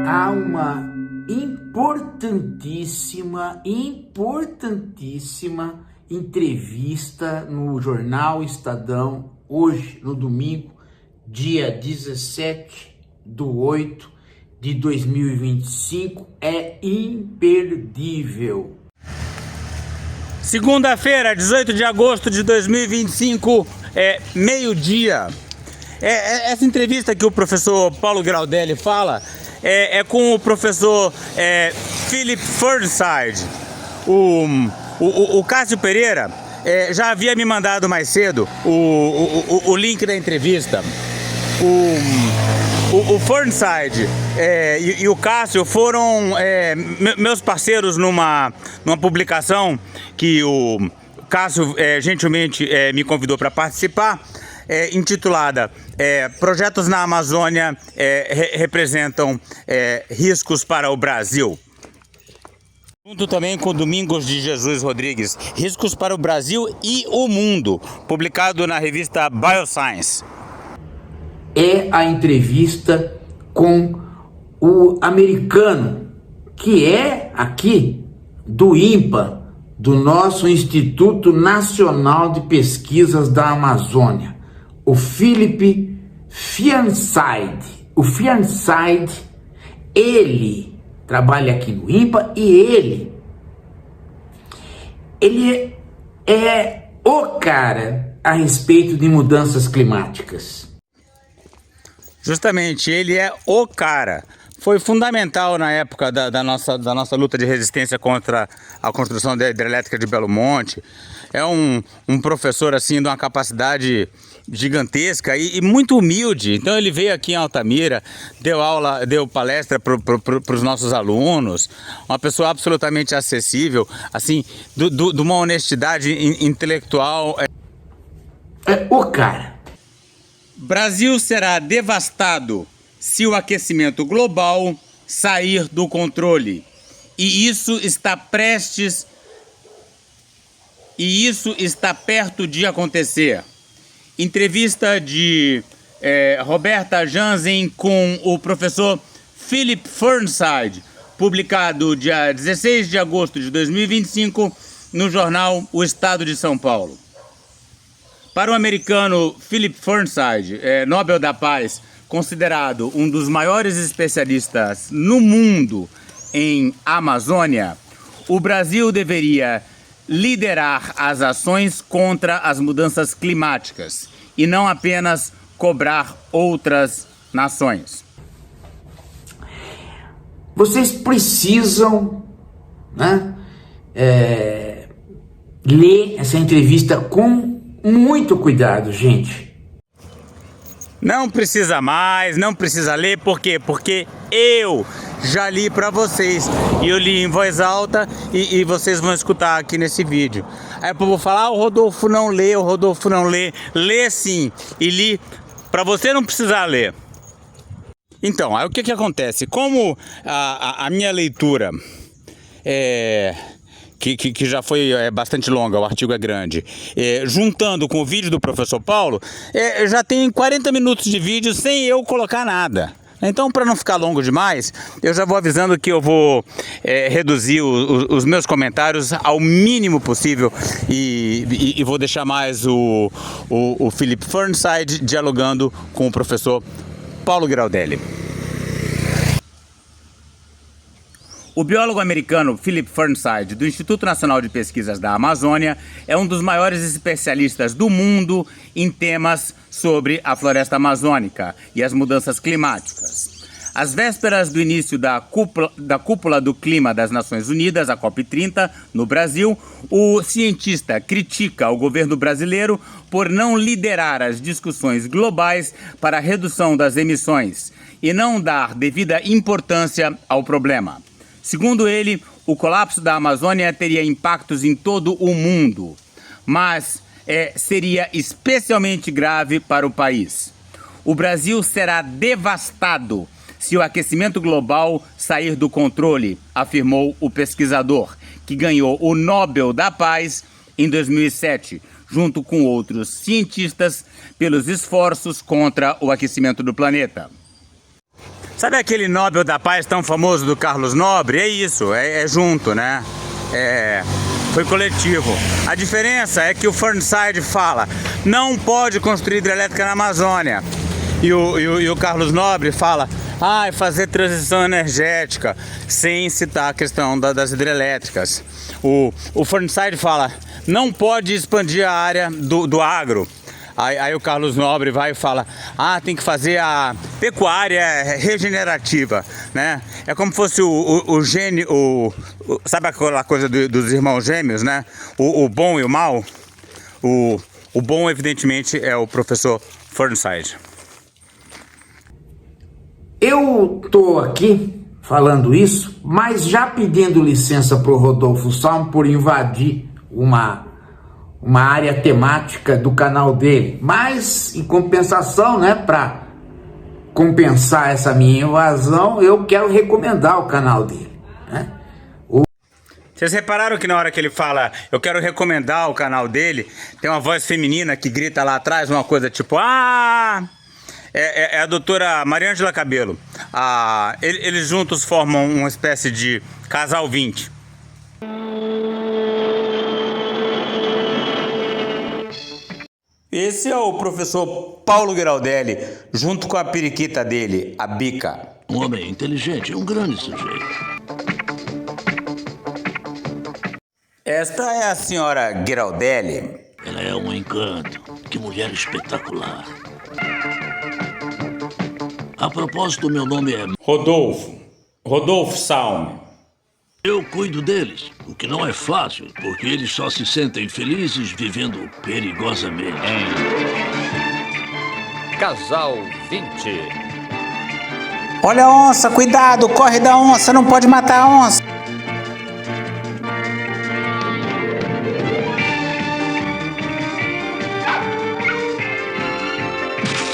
Há uma importantíssima entrevista no jornal Estadão, hoje, no domingo, dia 17/8/2025, é imperdível. Segunda-feira, 18 de agosto de 2025, meio-dia. Essa entrevista que o professor Paulo Graudelli fala é com o professor Philip Fernside. O Cássio Pereira já havia me mandado mais cedo o link da entrevista. O Fernside e o Cássio foram meus parceiros numa publicação que o Cássio gentilmente me convidou para participar, intitulada Projetos na Amazônia representam riscos para o Brasil. Junto também com Domingos de Jesus Rodrigues, Riscos para o Brasil e o Mundo, publicado na revista Bioscience. É a entrevista com o americano, que é aqui do INPA, do nosso Instituto Nacional de Pesquisas da Amazônia, o Philip Fernside. O Fernside, ele trabalha aqui no INPA e ele é o cara a respeito de mudanças climáticas. Justamente, ele é o cara. Foi fundamental na época da nossa luta de resistência contra a construção da hidrelétrica de Belo Monte. É um professor assim de uma capacidade gigantesca e muito humilde. Então ele veio aqui em Altamira, deu palestra para os nossos alunos. Uma pessoa absolutamente acessível, assim, de uma honestidade intelectual. É o cara. Brasil será devastado se o aquecimento global sair do controle. E isso está perto de acontecer. Entrevista de Roberta Jansen com o professor Philip Fernside, publicado dia 16 de agosto de 2025 no jornal O Estado de São Paulo. Para o americano Philip Fernside, Nobel da Paz, considerado um dos maiores especialistas no mundo em Amazônia, o Brasil deveria liderar as ações contra as mudanças climáticas e não apenas cobrar outras nações. Vocês precisam, ler essa entrevista com muito cuidado, gente. Não precisa mais, não precisa ler, por quê? Porque eu já li para vocês, e eu li em voz alta e vocês vão escutar aqui nesse vídeo. Aí o povo fala, o Rodolfo não lê, lê sim, e li para você não precisar ler. Então, aí o que acontece? Como a minha leitura que já foi bastante longa, o artigo é grande, juntando com o vídeo do professor Paulo, já tem 40 minutos de vídeo sem eu colocar nada. Então, para não ficar longo demais, eu já vou avisando que eu vou reduzir os meus comentários ao mínimo possível e vou deixar mais o Philip Fernside dialogando com o professor Paulo Graudelli. O biólogo americano Philip Fernside, do Instituto Nacional de Pesquisas da Amazônia, é um dos maiores especialistas do mundo em temas sobre a floresta amazônica e as mudanças climáticas. Às vésperas do início da Cúpula do Clima das Nações Unidas, a COP30, no Brasil, o cientista critica o governo brasileiro por não liderar as discussões globais para a redução das emissões e não dar devida importância ao problema. Segundo ele, o colapso da Amazônia teria impactos em todo o mundo, mas seria especialmente grave para o país. O Brasil será devastado se o aquecimento global sair do controle, afirmou o pesquisador, que ganhou o Nobel da Paz em 2007, junto com outros cientistas, pelos esforços contra o aquecimento do planeta. Sabe aquele Nobel da Paz tão famoso do Carlos Nobre? É isso, é junto, né? Foi coletivo. A diferença é que o Fernside fala, não pode construir hidrelétrica na Amazônia. E o Carlos Nobre fala, fazer transição energética, sem citar a questão das hidrelétricas. O Fernside fala, não pode expandir a área do agro. Aí o Carlos Nobre vai e fala, tem que fazer a pecuária regenerativa, né? É como se fosse o gênio, sabe aquela coisa dos irmãos gêmeos, né? O bom e o mal. O bom, evidentemente, é o professor Fernside. Eu tô aqui falando isso, mas já pedindo licença pro Rodolfo Salmo por invadir uma área temática do canal dele, mas em compensação, né, para compensar essa minha invasão, eu quero recomendar o canal dele, né? Vocês repararam que na hora que ele fala, eu quero recomendar o canal dele, tem uma voz feminina que grita lá atrás, uma coisa tipo, é a doutora Mariângela Cabelo. Eles juntos formam uma espécie de casal 20. Esse é o professor Paulo Giraldelli, junto com a periquita dele, a Bica. Um homem inteligente, um grande sujeito. Esta é a senhora Giraldelli. Ela é um encanto. Que mulher espetacular. A propósito, meu nome é... Rodolfo Salme. Eu cuido deles, o que não é fácil, porque eles só se sentem felizes vivendo perigosamente. Casal 20. Olha a onça, cuidado, corre da onça, não pode matar a onça.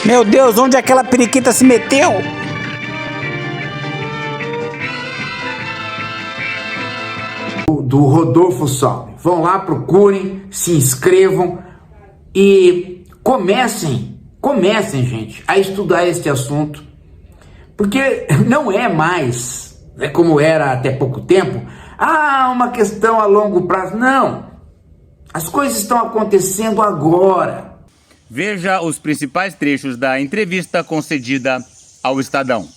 Meu Deus, onde aquela periquita se meteu? Do Rodolfo Salme. Vão lá, procurem, se inscrevam e comecem, gente, a estudar este assunto, porque não é mais, como era até pouco tempo, uma questão a longo prazo. Não, as coisas estão acontecendo agora. Veja os principais trechos da entrevista concedida ao Estadão.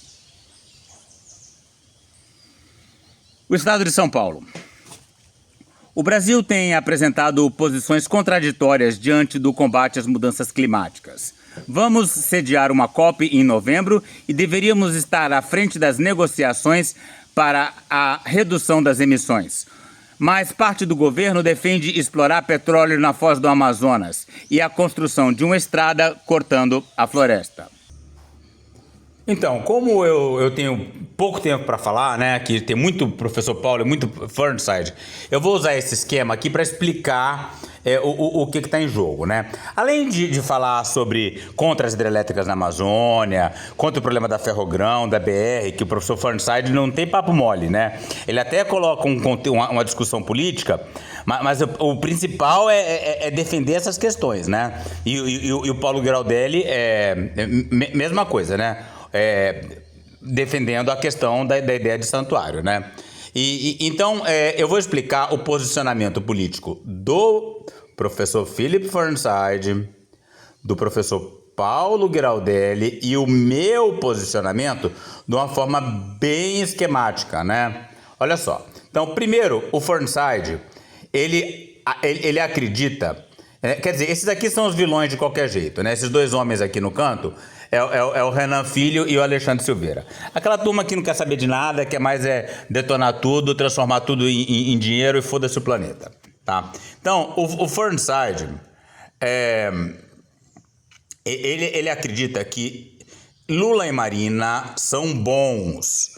O Estado de São Paulo. O Brasil tem apresentado posições contraditórias diante do combate às mudanças climáticas. Vamos sediar uma COP em novembro e deveríamos estar à frente das negociações para a redução das emissões. Mas parte do governo defende explorar petróleo na foz do Amazonas e a construção de uma estrada cortando a floresta. Então, como eu tenho pouco tempo para falar, né, que tem muito professor Paulo e muito Fernside, eu vou usar esse esquema aqui para explicar o que está em jogo, né? Além de falar sobre contra as hidrelétricas na Amazônia, contra o problema da Ferrogrão, da BR, que o professor Fernside não tem papo mole, né? Ele até coloca uma discussão política, mas o principal é defender essas questões, né? E o Paulo Giraldelli mesma coisa, né? Defendendo a questão da ideia de santuário, né? Então, eu vou explicar o posicionamento político do professor Philip Fernside, do professor Paulo Giraldelli e o meu posicionamento de uma forma bem esquemática, né? Olha só. Então, primeiro, o Fernside, ele acredita... quer dizer, esses aqui são os vilões de qualquer jeito, né? Esses dois homens aqui no canto é o Renan Filho e o Alexandre Silveira. Aquela turma que não quer saber de nada, quer mais detonar tudo, transformar tudo em dinheiro e foda-se o planeta, tá? Então, o Fernside, ele acredita que Lula e Marina são bons,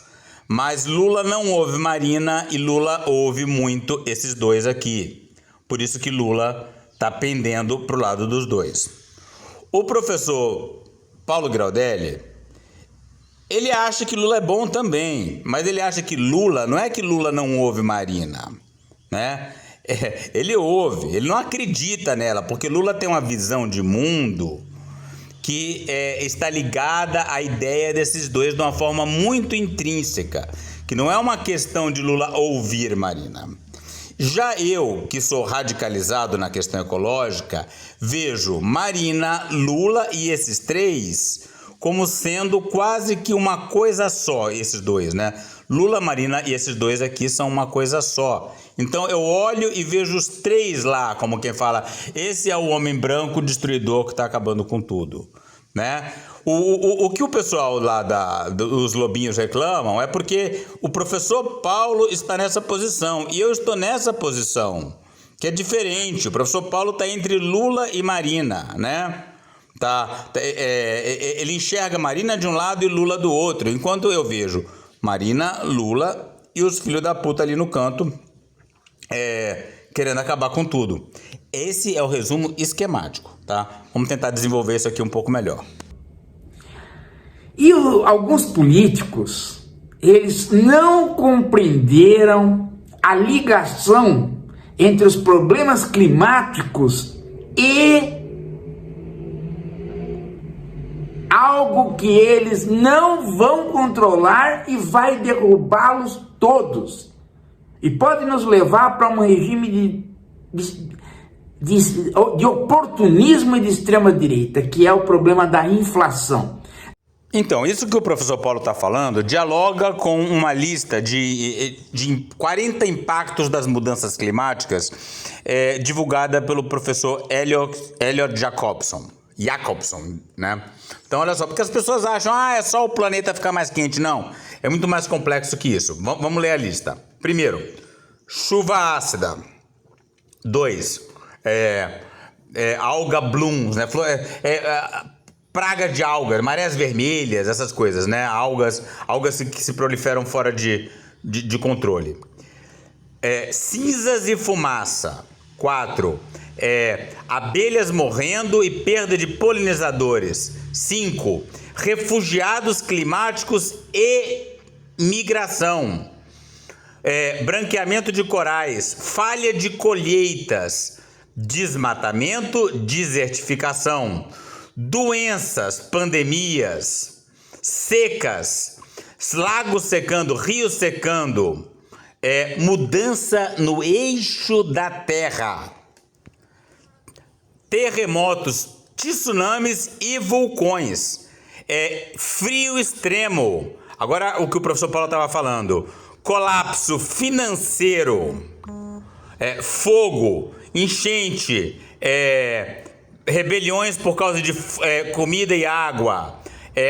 mas Lula não ouve Marina e Lula ouve muito esses dois aqui. Por isso que Lula está pendendo para o lado dos dois. O professor Paulo Giraldelli, Ele acha que Lula é bom também, mas ele acha que Lula, não é que Lula não ouve Marina, né? Ele ouve, ele não acredita nela, porque Lula tem uma visão de mundo que está ligada à ideia desses dois de uma forma muito intrínseca, que não é uma questão de Lula ouvir Marina. Já eu, que sou radicalizado na questão ecológica, vejo Marina, Lula e esses três como sendo quase que uma coisa só, esses dois, né? Lula, Marina e esses dois aqui são uma coisa só. Então eu olho e vejo os três lá, como quem fala, esse é o homem branco destruidor que está acabando com tudo, né? O que o pessoal lá dos lobinhos reclamam é porque o professor Paulo está nessa posição e eu estou nessa posição, que é diferente. O professor Paulo está entre Lula e Marina, né? Ele enxerga Marina de um lado e Lula do outro, enquanto eu vejo Marina, Lula e os filhos da puta ali no canto querendo acabar com tudo. Esse é o resumo esquemático, tá? Vamos tentar desenvolver isso aqui um pouco melhor. E alguns políticos, eles não compreenderam a ligação entre os problemas climáticos e algo que eles não vão controlar e vai derrubá-los todos. E pode nos levar para um regime de oportunismo e de extrema-direita, que é o problema da inflação. Então, isso que o professor Paulo está falando dialoga com uma lista de 40 impactos das mudanças climáticas divulgada pelo professor Elliot Jacobson, né? Então, olha só, porque as pessoas acham, é só o planeta ficar mais quente. Não, é muito mais complexo que isso. Vamos ler a lista. Primeiro, chuva ácida. 2, alga blooms, né? Praga de algas, marés vermelhas, essas coisas, né? Algas que se proliferam fora de controle. Cinzas e fumaça. 4, abelhas morrendo e perda de polinizadores. 5, refugiados climáticos e migração. Branqueamento de corais, falha de colheitas, desmatamento, desertificação, doenças, pandemias, secas, lagos secando, rios secando, mudança no eixo da Terra, terremotos, tsunamis e vulcões, frio extremo. Agora o que o professor Paulo estava falando, colapso financeiro, fogo, enchente, rebeliões por causa de comida e água,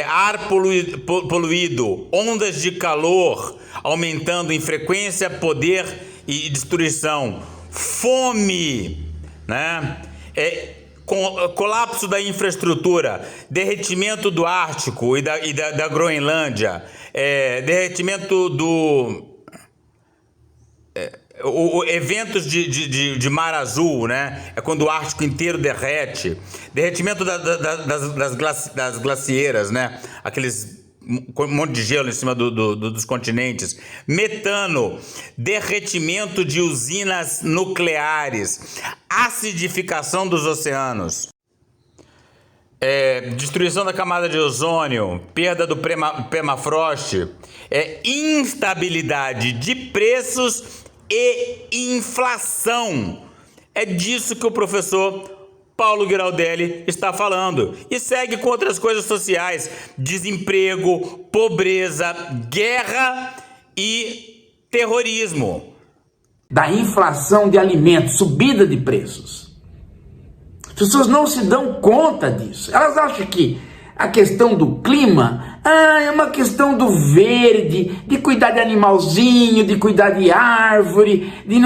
ar poluído, ondas de calor aumentando em frequência, poder e destruição, fome, né? Colapso da infraestrutura, derretimento do Ártico e da Groenlândia, derretimento eventos de mar azul, né? É quando o Ártico inteiro derrete. Derretimento das glacieiras, né? Aqueles monte de gelo em cima dos continentes. Metano, derretimento de usinas nucleares, acidificação dos oceanos, destruição da camada de ozônio, perda do permafrost, instabilidade de preços e inflação. É disso que o professor Paulo Giraldelli está falando. E segue com outras coisas sociais: desemprego, pobreza, guerra e terrorismo. Da inflação de alimentos, subida de preços. As pessoas não se dão conta disso. Elas acham que a questão do clima é uma questão do verde, de cuidar de animalzinho, de cuidar de árvore, de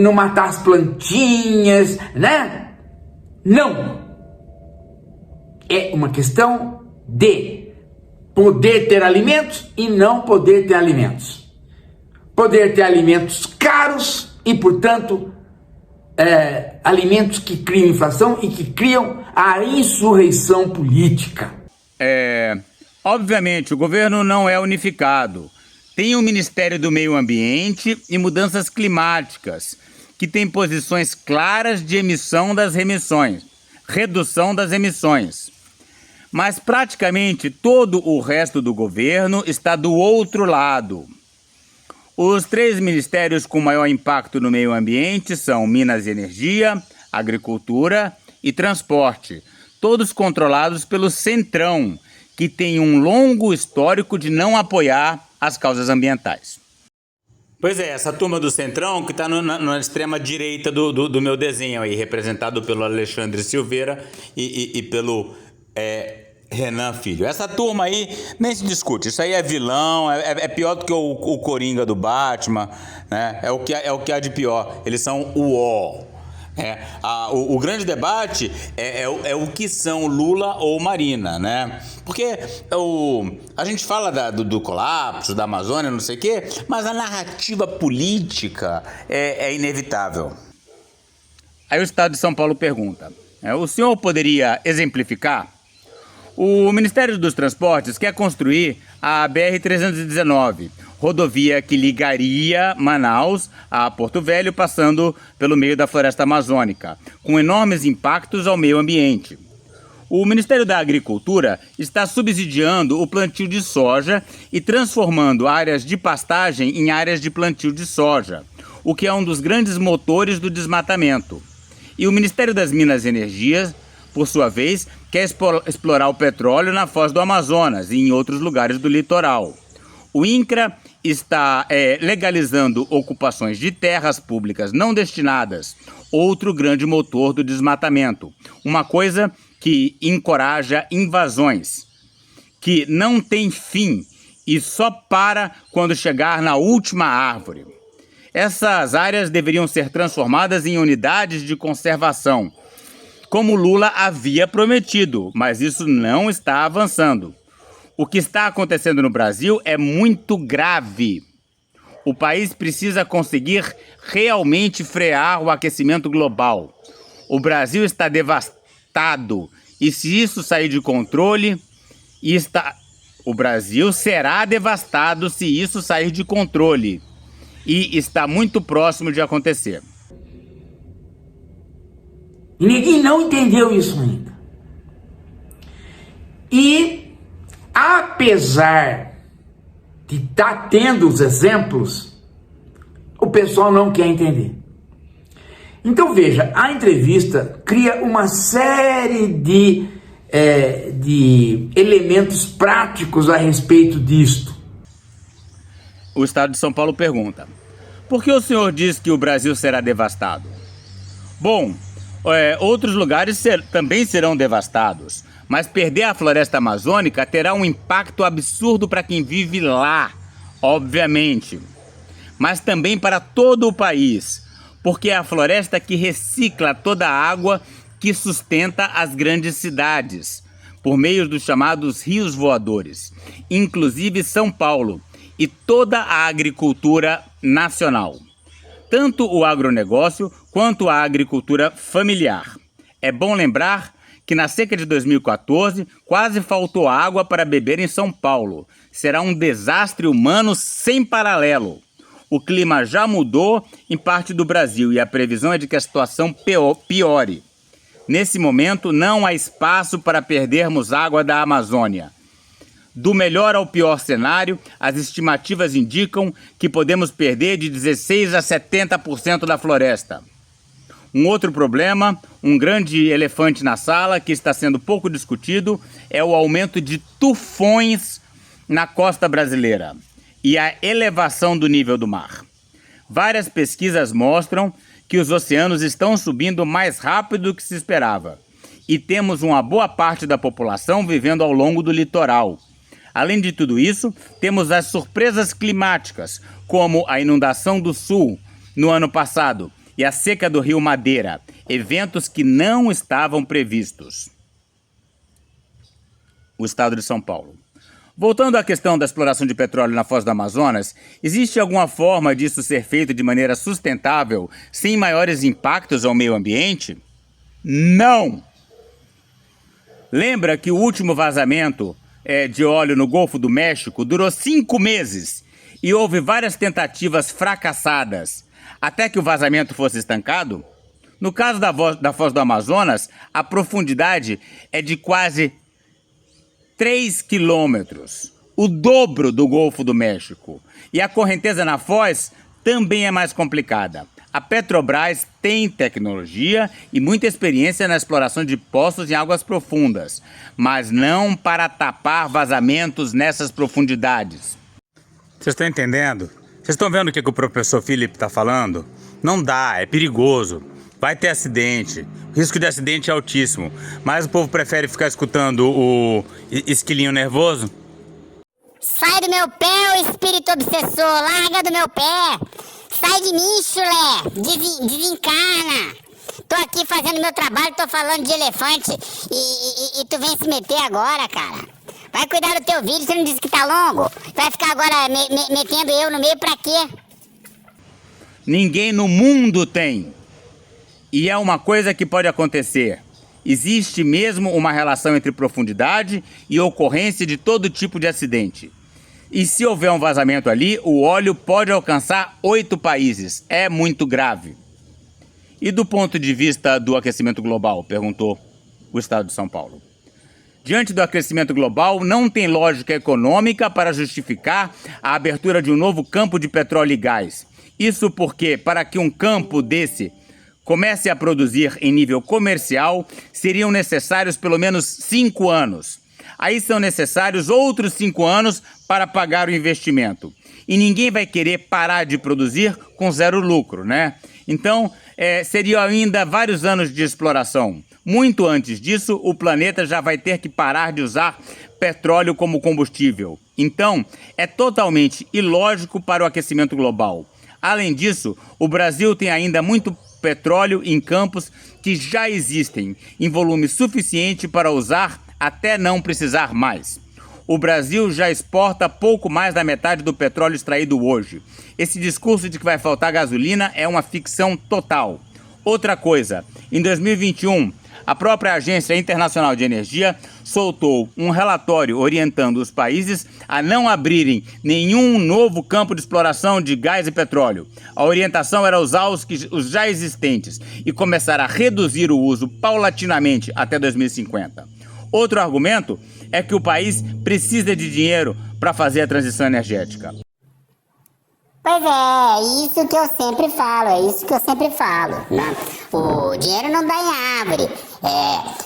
não matar as plantinhas, né? Não! É uma questão de poder ter alimentos e não poder ter alimentos. Poder ter alimentos caros e, portanto, alimentos que criam inflação e que criam a insurreição política. Obviamente, o governo não é unificado. Tem o Ministério do Meio Ambiente e Mudanças Climáticas, que tem posições claras de redução das emissões. Mas praticamente todo o resto do governo está do outro lado. Os 3 ministérios com maior impacto no meio ambiente são Minas e Energia, Agricultura e Transporte, todos controlados pelo Centrão, que tem um longo histórico de não apoiar as causas ambientais. Pois é, essa turma do Centrão que está na extrema direita do meu desenho aí, representado pelo Alexandre Silveira e pelo Renan Filho. Essa turma aí nem se discute, isso aí é vilão, é pior do que o Coringa do Batman, né? É o que há de pior, eles são o ó. O grande debate é o que são Lula ou Marina, né? Porque a gente fala do colapso, da Amazônia, não sei o quê, mas a narrativa política é inevitável. Aí o Estado de São Paulo pergunta, o senhor poderia exemplificar? O Ministério dos Transportes quer construir a BR-319, rodovia que ligaria Manaus a Porto Velho, passando pelo meio da floresta amazônica, com enormes impactos ao meio ambiente. O Ministério da Agricultura está subsidiando o plantio de soja e transformando áreas de pastagem em áreas de plantio de soja, o que é um dos grandes motores do desmatamento. E o Ministério das Minas e Energia, por sua vez, quer explorar o petróleo na foz do Amazonas e em outros lugares do litoral. O INCRA está legalizando ocupações de terras públicas não destinadas, outro grande motor do desmatamento. Uma coisa que encoraja invasões, que não tem fim e só para quando chegar na última árvore. Essas áreas deveriam ser transformadas em unidades de conservação, como Lula havia prometido, mas isso não está avançando. O que está acontecendo no Brasil é muito grave. O país precisa conseguir realmente frear o aquecimento global. O Brasil está devastado e se isso sair de controle, o Brasil será devastado se isso sair de controle e está muito próximo de acontecer. E ninguém não entendeu isso ainda. E, apesar de estar tendo os exemplos, o pessoal não quer entender. Então veja, a entrevista cria uma série de elementos práticos a respeito disto. O Estado de São Paulo pergunta, por que o senhor diz que o Brasil será devastado? Bom, outros lugares também serão devastados, mas perder a floresta amazônica terá um impacto absurdo para quem vive lá, obviamente, mas também para todo o país, porque é a floresta que recicla toda a água que sustenta as grandes cidades, por meio dos chamados rios voadores, inclusive São Paulo e toda a agricultura nacional. Tanto o agronegócio quanto a agricultura familiar. É bom lembrar que na seca de 2014 quase faltou água para beber em São Paulo. Será um desastre humano sem paralelo. O clima já mudou em parte do Brasil e a previsão é de que a situação piore. Nesse momento não há espaço para perdermos água da Amazônia. Do melhor ao pior cenário, as estimativas indicam que podemos perder de 16% a 70% da floresta. Um outro problema, um grande elefante na sala, que está sendo pouco discutido, é o aumento de tufões na costa brasileira e a elevação do nível do mar. Várias pesquisas mostram que os oceanos estão subindo mais rápido do que se esperava e temos uma boa parte da população vivendo ao longo do litoral. Além de tudo isso, temos as surpresas climáticas, como a inundação do Sul no ano passado e a seca do Rio Madeira, eventos que não estavam previstos. O Estado de São Paulo. Voltando à questão da exploração de petróleo na foz do Amazonas, existe alguma forma disso ser feito de maneira sustentável, sem maiores impactos ao meio ambiente? Não! Lembra que o último vazamento de óleo no Golfo do México durou 5 meses e houve várias tentativas fracassadas até que o vazamento fosse estancado. No caso da Foz do Amazonas, a profundidade é de quase 3 quilômetros, o dobro do Golfo do México. E a correnteza na Foz também é mais complicada. A Petrobras tem tecnologia e muita experiência na exploração de poços em águas profundas, mas não para tapar vazamentos nessas profundidades. Vocês estão entendendo? Vocês estão vendo o que o professor Philip está falando? Não dá, é perigoso. Vai ter acidente, o risco de acidente é altíssimo, mas o povo prefere ficar escutando o esquilinho nervoso. Sai do meu pé, ô espírito obsessor, larga do meu pé. Sai de mim, chulé, desencarna. Tô aqui fazendo meu trabalho, tô falando de elefante e tu vem se meter agora, cara. Vai cuidar do teu vídeo, você não disse que tá longo? Vai ficar agora metendo eu no meio pra quê? Ninguém no mundo tem. E é uma coisa que pode acontecer. Existe mesmo uma relação entre profundidade e ocorrência de todo tipo de acidente. E se houver um vazamento ali, o óleo pode alcançar 8 países. É muito grave. E do ponto de vista do aquecimento global? Perguntou o Estado de São Paulo. Diante do aquecimento global, não tem lógica econômica para justificar a abertura de um novo campo de petróleo e gás. Isso porque, para que um campo desse comece a produzir em nível comercial, seriam necessários pelo menos 5 anos. Aí são necessários outros 5 anos para pagar o investimento. E ninguém vai querer parar de produzir com zero lucro, né? Então, seriam ainda vários anos de exploração. Muito antes disso, o planeta já vai ter que parar de usar petróleo como combustível. Então, é totalmente ilógico para o aquecimento global. Além disso, o Brasil tem ainda muito petróleo em campos que já existem, em volume suficiente para usar até não precisar mais. O Brasil já exporta pouco mais da metade do petróleo extraído hoje. Esse discurso de que vai faltar gasolina é uma ficção total. Outra coisa, em 2021, a própria Agência Internacional de Energia soltou um relatório orientando os países a não abrirem nenhum novo campo de exploração de gás e petróleo. A orientação era usar os já existentes e começar a reduzir o uso paulatinamente até 2050. Outro argumento é que o país precisa de dinheiro para fazer a transição energética. Pois é isso que eu sempre falo, né? O dinheiro não dá em árvore.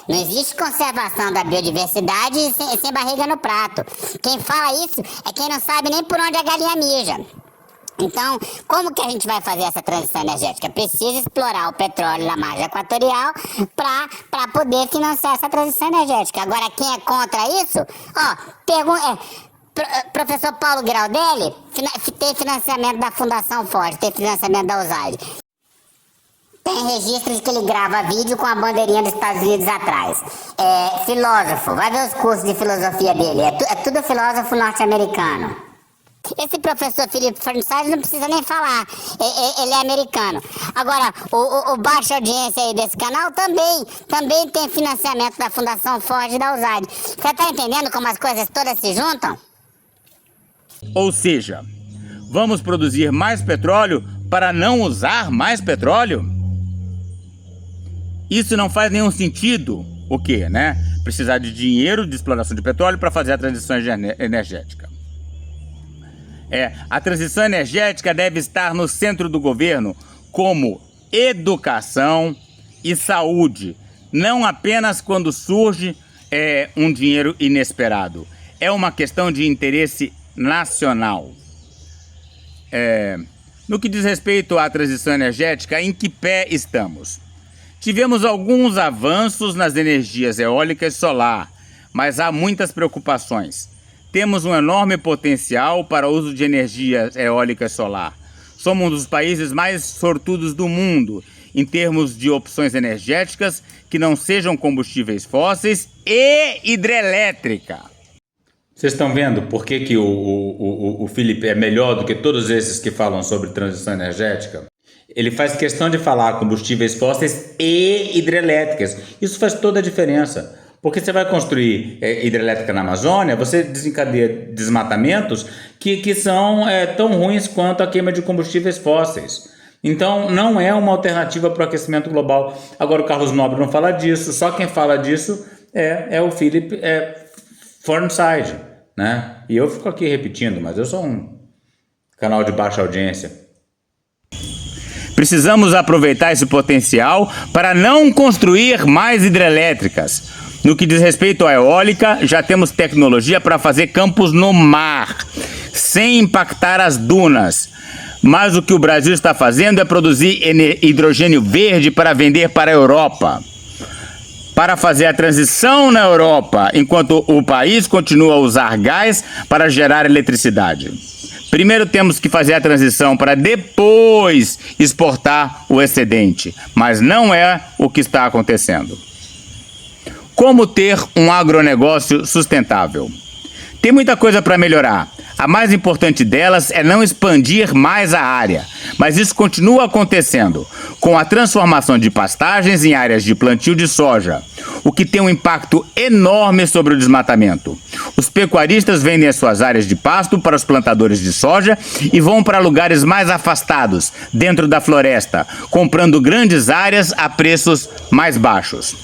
Não existe conservação da biodiversidade sem barriga no prato. Quem fala isso é quem não sabe nem por onde a galinha mija. Então, como que a gente vai fazer essa transição energética? Precisa explorar o petróleo na margem equatorial para poder financiar essa transição energética. Agora, quem é contra isso? Professor Paulo Giraldelli tem financiamento da Fundação Forte, tem financiamento da USAID. Tem registro de que ele grava vídeo com a bandeirinha dos Estados Unidos atrás. Filósofo, vai ver os cursos de filosofia dele. É tudo filósofo norte-americano. Esse professor Philip Fernside não precisa nem falar, ele é americano. Agora, o baixa audiência aí desse canal também tem financiamento da Fundação Ford e da USAID. Você tá entendendo como as coisas todas se juntam? Ou seja, vamos produzir mais petróleo para não usar mais petróleo? Isso não faz nenhum sentido. O quê, né? Precisar de dinheiro de exploração de petróleo para fazer a transição energética. A transição energética deve estar no centro do governo como educação e saúde, não apenas quando surge um dinheiro inesperado. É uma questão de interesse nacional. No que diz respeito à transição energética, em que pé estamos? Tivemos alguns avanços nas energias eólica e solar, mas há muitas preocupações. Temos um enorme potencial para o uso de energia eólica e solar. Somos um dos países mais sortudos do mundo em termos de opções energéticas que não sejam combustíveis fósseis e hidrelétrica. Vocês estão vendo por que o Philip é melhor do que todos esses que falam sobre transição energética? Ele faz questão de falar combustíveis fósseis e hidrelétricas. Isso faz toda a diferença. Porque você vai construir hidrelétrica na Amazônia, você desencadeia desmatamentos que são tão ruins quanto a queima de combustíveis fósseis. Então, não é uma alternativa para o aquecimento global. Agora, o Carlos Nobre não fala disso, só quem fala disso é o Philip Fernside, né? E eu fico aqui repetindo, mas eu sou um canal de baixa audiência. Precisamos aproveitar esse potencial para não construir mais hidrelétricas. No que diz respeito à eólica, já temos tecnologia para fazer campos no mar, sem impactar as dunas. Mas o que o Brasil está fazendo é produzir hidrogênio verde para vender para a Europa. Para fazer a transição na Europa, enquanto o país continua a usar gás para gerar eletricidade. Primeiro temos que fazer a transição para depois exportar o excedente, mas não é o que está acontecendo. Como ter um agronegócio sustentável? Tem muita coisa para melhorar. A mais importante delas é não expandir mais a área, mas isso continua acontecendo, com a transformação de pastagens em áreas de plantio de soja, o que tem um impacto enorme sobre o desmatamento. Os pecuaristas vendem as suas áreas de pasto para os plantadores de soja e vão para lugares mais afastados, dentro da floresta, comprando grandes áreas a preços mais baixos.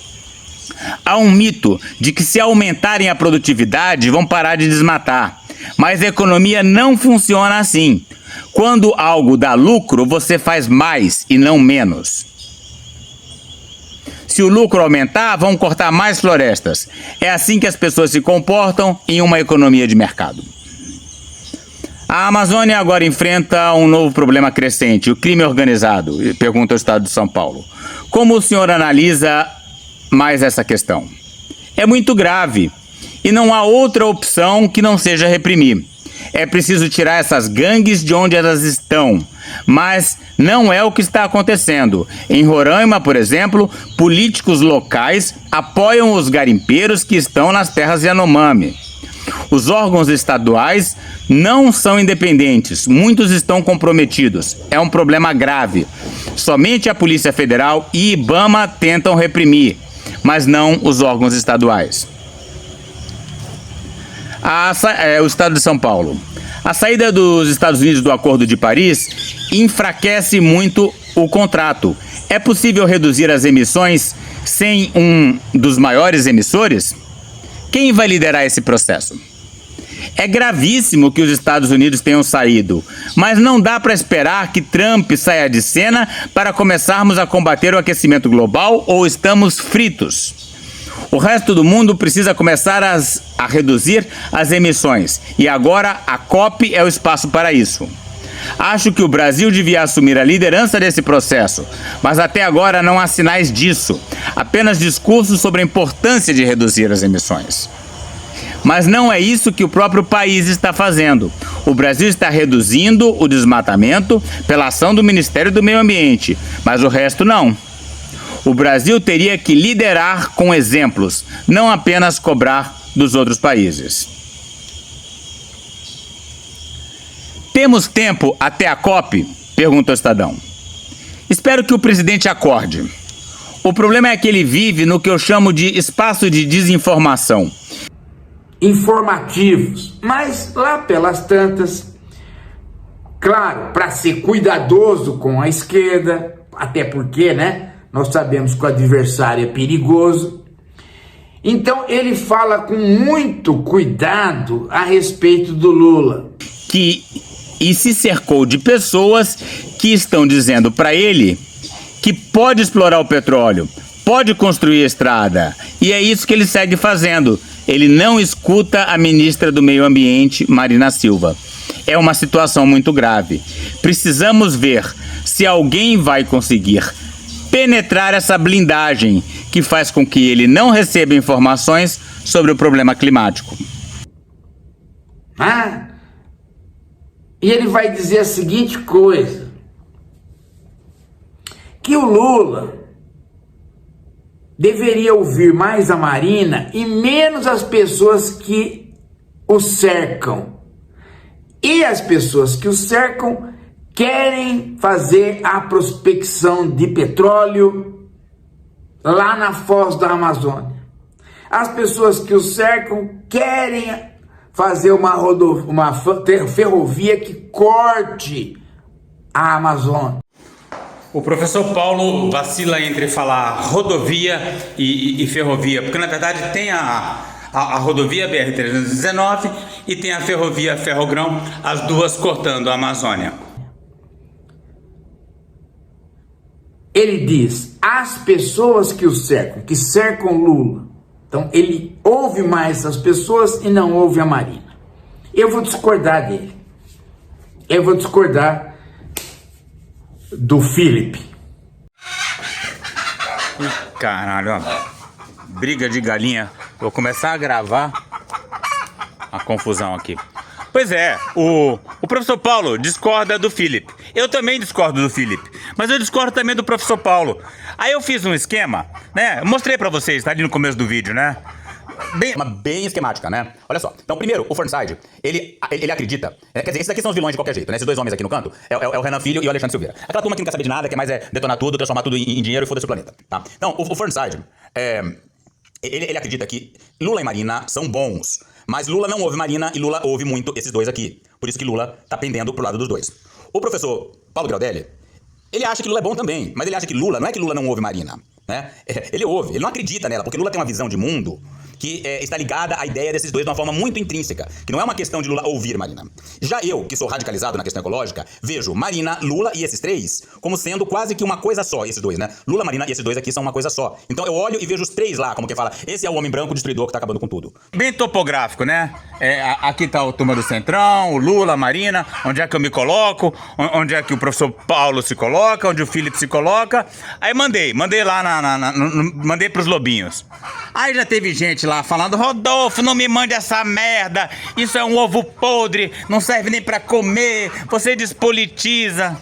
Há um mito de que se aumentarem a produtividade vão parar de desmatar, mas a economia não funciona assim. Quando algo dá lucro, você faz mais e não menos. Se o lucro aumentar, vão cortar mais florestas. É assim que as pessoas se comportam em uma economia de mercado. A Amazônia agora enfrenta um novo problema crescente, o crime organizado, pergunta o Estado de São Paulo. Como o senhor analisa mais essa questão? É muito grave e não há outra opção que não seja reprimir. É preciso tirar essas gangues de onde elas estão, mas não é o que está acontecendo. Em Roraima, por exemplo, políticos locais apoiam os garimpeiros que estão nas terras Yanomami. Os órgãos estaduais não são independentes, muitos estão comprometidos. É um problema grave. Somente a Polícia Federal e IBAMA tentam reprimir, mas não os órgãos estaduais. O Estado de São Paulo. A saída dos Estados Unidos do Acordo de Paris enfraquece muito o contrato. É possível reduzir as emissões sem um dos maiores emissores? Quem vai liderar esse processo? É gravíssimo que os Estados Unidos tenham saído, mas não dá para esperar que Trump saia de cena para começarmos a combater o aquecimento global ou estamos fritos. O resto do mundo precisa começar a reduzir as emissões e agora a COP é o espaço para isso. Acho que o Brasil devia assumir a liderança desse processo, mas até agora não há sinais disso, apenas discursos sobre a importância de reduzir as emissões. Mas não é isso que o próprio país está fazendo. O Brasil está reduzindo o desmatamento pela ação do Ministério do Meio Ambiente, mas o resto não. O Brasil teria que liderar com exemplos, não apenas cobrar dos outros países. Temos tempo até a COP? Pergunta o Estadão. Espero que o presidente acorde. O problema é que ele vive no que eu chamo de espaço de desinformação. Informativos, mas lá pelas tantas, claro, para ser cuidadoso com a esquerda, até porque, né? Nós sabemos que o adversário é perigoso. Então ele fala com muito cuidado a respeito do Lula. E se cercou de pessoas que estão dizendo para ele que pode explorar o petróleo, pode construir estrada. E é isso que ele segue fazendo. Ele não escuta a ministra do Meio Ambiente, Marina Silva. É uma situação muito grave. Precisamos ver se alguém vai conseguir penetrar essa blindagem que faz com que ele não receba informações sobre o problema climático. E ele vai dizer a seguinte coisa, que o Lula deveria ouvir mais a Marina e menos as pessoas que o cercam. E as pessoas que o cercam querem fazer a prospecção de petróleo lá na foz da Amazônia. As pessoas que o cercam querem fazer uma ferrovia que corte a Amazônia. O professor Paulo vacila entre falar rodovia e ferrovia, porque na verdade tem a rodovia BR-319 e tem a ferrovia Ferrogrão, as duas cortando a Amazônia. Ele diz, as pessoas que o cercam, que cercam Lula. Então ele ouve mais as pessoas e não ouve a Marina. Eu vou discordar dele. Eu vou discordar do Felipe. Caralho, ó. Briga de galinha. Vou começar a gravar a confusão aqui. Pois é, o professor Paulo discorda do Felipe. Eu também discordo do Felipe, mas eu discordo também do professor Paulo. Aí eu fiz um esquema, né? Eu mostrei pra vocês, tá ali no começo do vídeo, né? Bem esquemática, né? Olha só. Então, primeiro, o Fernside, ele acredita... quer dizer, esses aqui são os vilões de qualquer jeito, né? Esses dois homens aqui no canto é o Renan Filho e o Alexandre Silveira. Aquela turma que não quer saber de nada, quer mais detonar tudo, transformar tudo em dinheiro e foda-se o planeta, tá? Então, o Fernside, ele acredita que Lula e Marina são bons, mas Lula não ouve Marina e Lula ouve muito esses dois aqui. Por isso que Lula tá pendendo pro lado dos dois. O professor Paulo Graudelli, ele acha que Lula é bom também, mas ele acha que Lula, não é que Lula não ouve Marina, né? Ele ouve, ele não acredita nela, porque Lula tem uma visão de mundo que está ligada à ideia desses dois de uma forma muito intrínseca, que não é uma questão de Lula ouvir Marina. Já eu, que sou radicalizado na questão ecológica, vejo Marina, Lula e esses três como sendo quase que uma coisa só, esses dois, né? Lula, Marina e esses dois aqui são uma coisa só. Então eu olho e vejo os três lá, como que fala, esse é o homem branco destruidor que tá acabando com tudo. Bem topográfico, né? Aqui tá o turma do Centrão, o Lula, a Marina, onde é que eu me coloco, onde é que o professor Paulo se coloca, onde o Felipe se coloca. Aí mandei lá mandei pros lobinhos. Aí já teve gente lá falando, Rodolfo, não me mande essa merda, isso é um ovo podre, não serve nem pra comer, você despolitiza.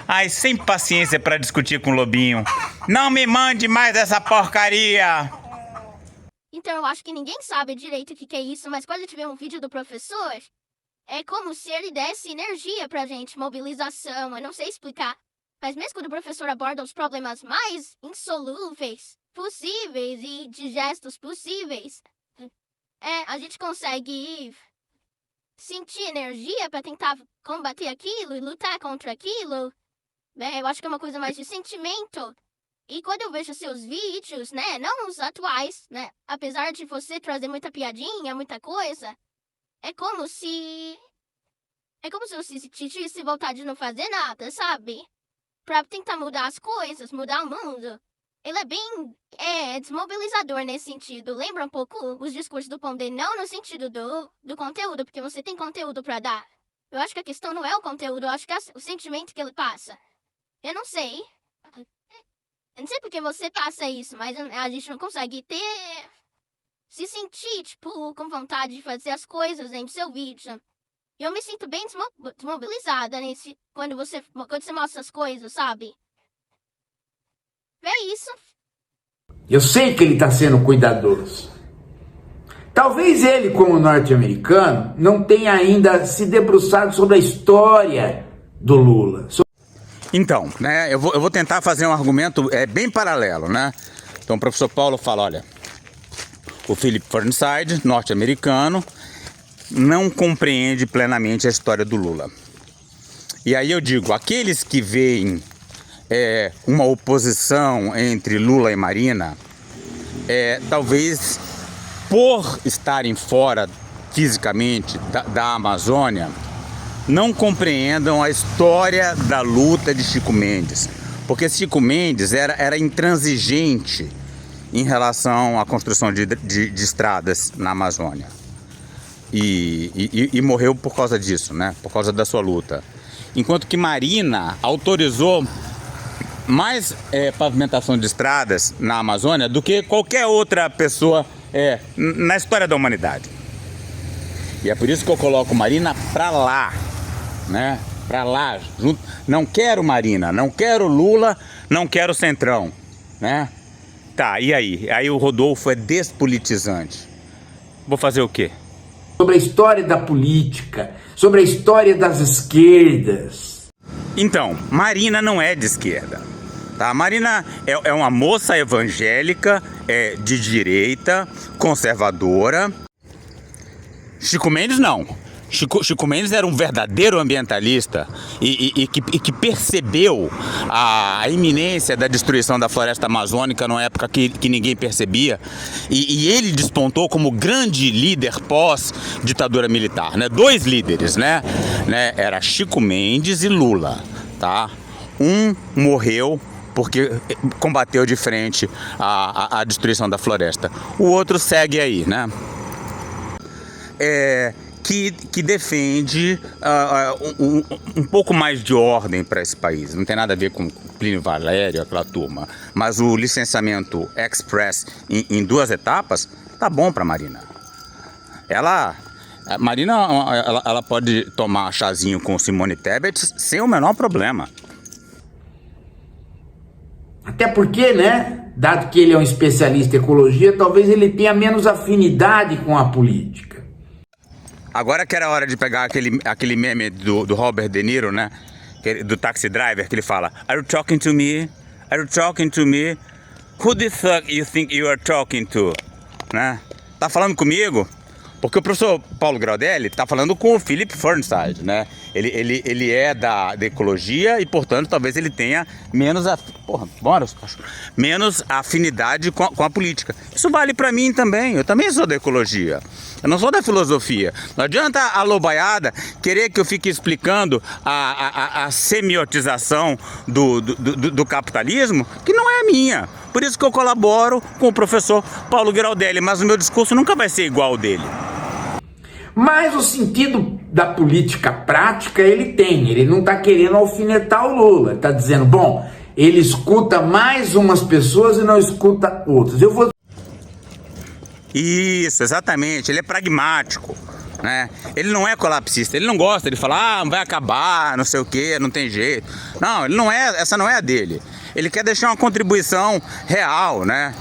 Ai, sem paciência pra discutir com o lobinho. Não me mande mais essa porcaria. Então eu acho que ninguém sabe direito o que é isso, mas quando eu tiver um vídeo do professor, é como se ele desse energia pra gente, mobilização, eu não sei explicar. Mas mesmo quando o professor aborda os problemas mais insolúveis possíveis e de gestos possíveis, a gente consegue sentir energia pra tentar combater aquilo e lutar contra aquilo. Eu acho que é uma coisa mais de sentimento. E quando eu vejo seus vídeos, né, não os atuais, né, apesar de você trazer muita piadinha, muita coisa, é como se você sentisse vontade de não fazer nada, sabe? Pra tentar mudar as coisas, mudar o mundo. Ele é bem desmobilizador nesse sentido. Lembra um pouco os discursos do Pondé, não no sentido do conteúdo, porque você tem conteúdo pra dar. Eu acho que a questão não é o conteúdo, eu acho que é o sentimento que ele passa. Eu não sei. Eu não sei porque você passa isso, mas a gente não consegue se sentir, tipo, com vontade de fazer as coisas dentro do seu vídeo. Eu me sinto bem desmobilizada quando você mostra as coisas, sabe? É isso. Eu sei que ele está sendo cuidadoso. Talvez ele, como norte-americano, não tenha ainda se debruçado sobre a história do Lula. Então, né, eu vou tentar fazer um argumento bem paralelo, né? Então o professor Paulo fala, olha, o Philip Fernside, norte-americano, não compreende plenamente a história do Lula. E aí eu digo, aqueles que veem uma oposição entre Lula e Marina, talvez por estarem fora fisicamente da Amazônia, não compreendam a história da luta de Chico Mendes. Porque Chico Mendes era intransigente em relação à construção de estradas na Amazônia. E morreu por causa disso, né? Por causa da sua luta. Enquanto que Marina autorizou mais pavimentação de estradas na Amazônia do que qualquer outra pessoa na história da humanidade. E é por isso que eu coloco Marina pra lá, né? Pra lá, junto. Não quero Marina, não quero Lula, não quero Centrão, né? Tá, e aí? Aí o Rodolfo é despolitizante. Vou fazer o quê? Sobre a história da política, sobre a história das esquerdas. Então, Marina não é de esquerda. Tá? A Marina é uma moça evangélica, de direita, conservadora. Chico Mendes não. Chico Mendes era um verdadeiro ambientalista e que percebeu a iminência da destruição da floresta amazônica numa época que ninguém percebia, e ele despontou como grande líder pós-ditadura militar, né? Dois líderes, né? Era Chico Mendes e Lula, tá? Um morreu porque combateu de frente a destruição da floresta. O outro segue aí, né? Que defende um pouco mais de ordem para esse país. Não tem nada a ver com Plínio Valério, aquela turma. Mas o licenciamento express em 2 etapas tá bom para a Marina. A Marina ela pode tomar chazinho com Simone Tebet sem o menor problema. Até porque, né, dado que ele é um especialista em ecologia, talvez ele tenha menos afinidade com a política. Agora que era hora de pegar aquele meme do Robert De Niro, né? Do Taxi Driver, que ele fala: Are you talking to me? Are you talking to me? Who the fuck you think you are talking to? Né? Tá falando comigo? Porque o professor Paulo Graudelli tá falando com o Philip Fernside, né? Ele é da ecologia e, portanto, talvez ele tenha menos afinidade com a política. Isso vale para mim também. Eu também sou da ecologia. Eu não sou da filosofia. Não adianta a lobaiada querer que eu fique explicando a semiotização do capitalismo, que não é minha. Por isso que eu colaboro com o professor Paulo Graudelli, mas o meu discurso nunca vai ser igual ao dele. Mas o sentido da política prática ele tem. Ele não está querendo alfinetar o Lula. Está dizendo, bom, ele escuta mais umas pessoas e não escuta outras. Isso, exatamente. Ele é pragmático, né? Ele não é colapsista. Ele não gosta de falar, vai acabar, não sei o que, não tem jeito. Não, ele não é. Essa não é a dele. Ele quer deixar uma contribuição real, né?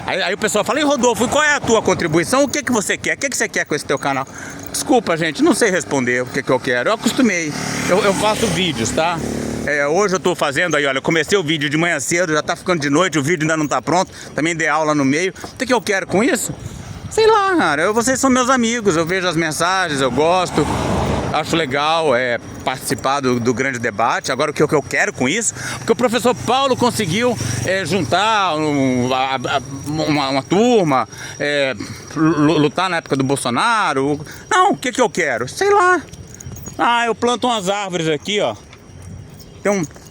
Aí o pessoal fala: e Rodolfo, qual é a tua contribuição? O que você quer? O que você quer com esse teu canal? Desculpa, gente, não sei responder o que eu quero. Eu acostumei. Eu faço vídeos, tá? Hoje eu tô fazendo aí, olha, eu comecei o vídeo de manhã cedo, já tá ficando de noite, o vídeo ainda não tá pronto. Também dei aula no meio. O que eu quero com isso? Sei lá, cara. Vocês são meus amigos, eu vejo as mensagens, eu gosto. Acho legal participar do grande debate. Agora, o que eu quero com isso? Porque o professor Paulo conseguiu juntar uma turma, lutar na época do Bolsonaro. Não, o que eu quero? Sei lá. Eu planto umas árvores aqui, ó.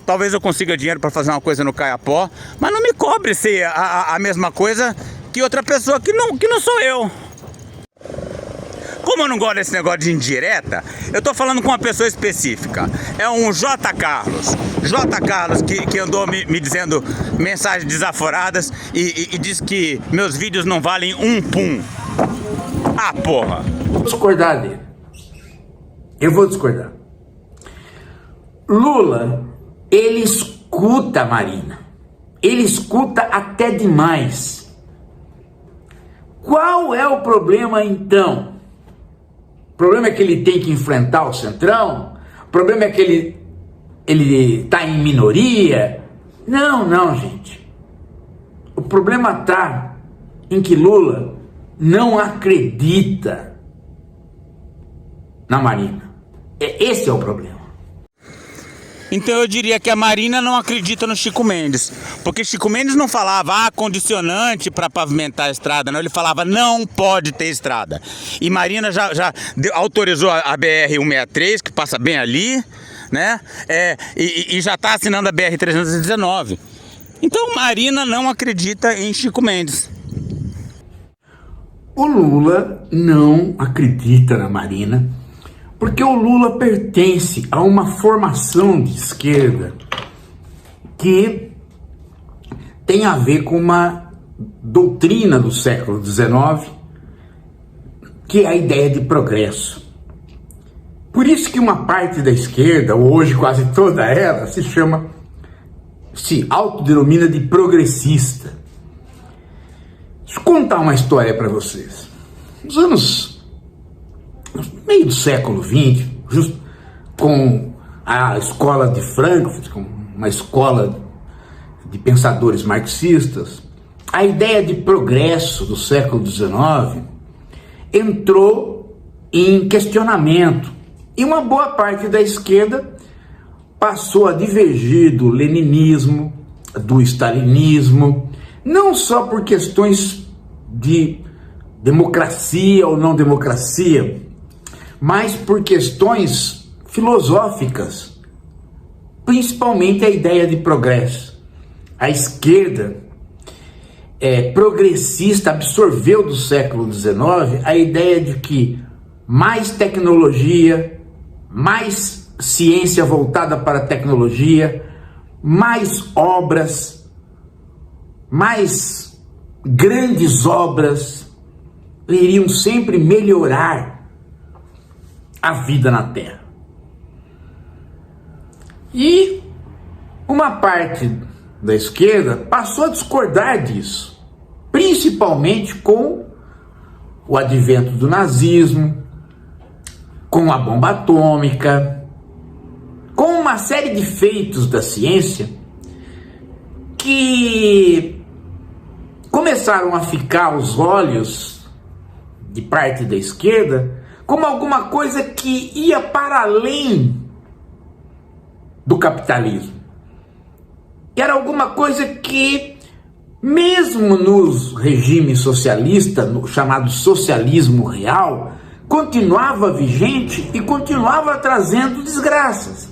Talvez eu consiga dinheiro para fazer uma coisa no Caiapó, mas não me cobre ser a mesma coisa que outra pessoa que não sou eu. Como eu não gosto desse negócio de indireta, eu tô falando com uma pessoa específica. É um J. Carlos. J. Carlos que andou me dizendo mensagens desaforadas e diz que meus vídeos não valem um pum. Porra. Vou discordar dele. Eu vou discordar. Lula, ele escuta a Marina. Ele escuta até demais. Qual é o problema então? O problema é que ele tem que enfrentar o Centrão? O problema é que ele está em minoria? Não, gente. O problema está em que Lula não acredita na Marina. Esse é o problema. Então eu diria que a Marina não acredita no Chico Mendes, porque Chico Mendes não falava condicionante para pavimentar a estrada, não, ele falava não pode ter estrada. E Marina já autorizou a BR-163, que passa bem ali, né? E já está assinando a BR-319. Então Marina não acredita em Chico Mendes. O Lula não acredita na Marina, porque o Lula pertence a uma formação de esquerda que tem a ver com uma doutrina do século XIX, que é a ideia de progresso. Por isso que uma parte da esquerda, ou hoje quase toda ela, se autodenomina de progressista. Deixa eu contar uma história para vocês. No meio do século XX, justo com a escola de Frankfurt, com uma escola de pensadores marxistas, a ideia de progresso do século XIX entrou em questionamento e uma boa parte da esquerda passou a divergir do leninismo, do stalinismo, não só por questões de democracia ou não democracia, mas por questões filosóficas, principalmente a ideia de progresso. A esquerda progressista absorveu do século XIX a ideia de que mais tecnologia, mais ciência voltada para a tecnologia, mais obras, mais grandes obras iriam sempre melhorar a vida na Terra. E uma parte da esquerda passou a discordar disso, principalmente com o advento do nazismo, com a bomba atômica, com uma série de feitos da ciência que começaram a ficar aos olhos de parte da esquerda como alguma coisa que ia para além do capitalismo. Que era alguma coisa que, mesmo nos regimes socialistas, no chamado socialismo real, continuava vigente e continuava trazendo desgraças.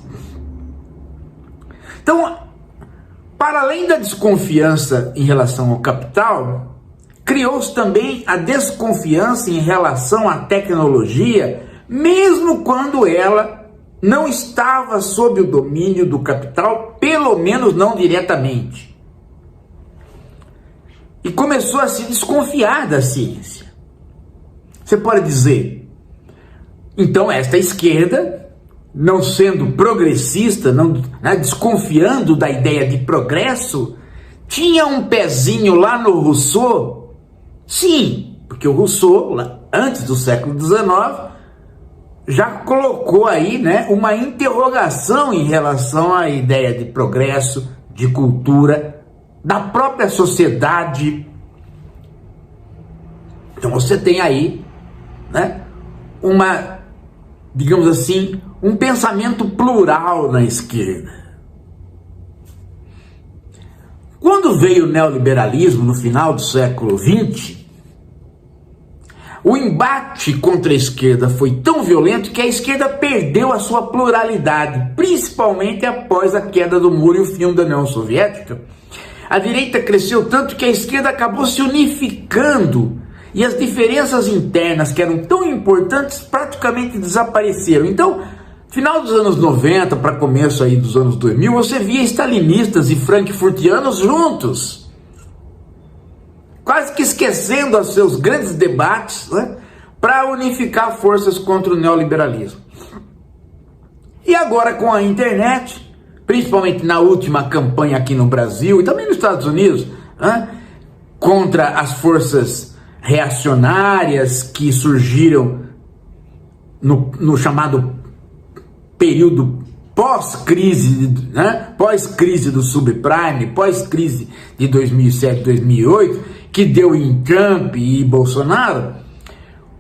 Então, para além da desconfiança em relação ao capital, criou-se também a desconfiança em relação à tecnologia, mesmo quando ela não estava sob o domínio do capital, pelo menos não diretamente. E começou a se desconfiar da ciência. Você pode dizer, então esta esquerda, não sendo progressista, desconfiando da ideia de progresso, tinha um pezinho lá no Rousseau? Sim, porque o Rousseau, antes do século XIX, já colocou aí, uma interrogação em relação à ideia de progresso, de cultura, da própria sociedade. Então você tem aí, digamos assim, um pensamento plural na esquerda. Quando veio o neoliberalismo no final do século XX, o embate contra a esquerda foi tão violento que a esquerda perdeu a sua pluralidade, principalmente após a queda do muro e o fim da União Soviética. A direita cresceu tanto que a esquerda acabou se unificando e as diferenças internas que eram tão importantes praticamente desapareceram. Então, final dos anos 90 para começo aí dos anos 2000, você via stalinistas e frankfurtianos juntos, quase que esquecendo os seus grandes debates, para unificar forças contra o neoliberalismo. E agora com a internet, principalmente na última campanha aqui no Brasil e também nos Estados Unidos, contra as forças reacionárias que surgiram no chamado período pós-crise, pós-crise do subprime, pós-crise de 2007, 2008, que deu em Trump e Bolsonaro.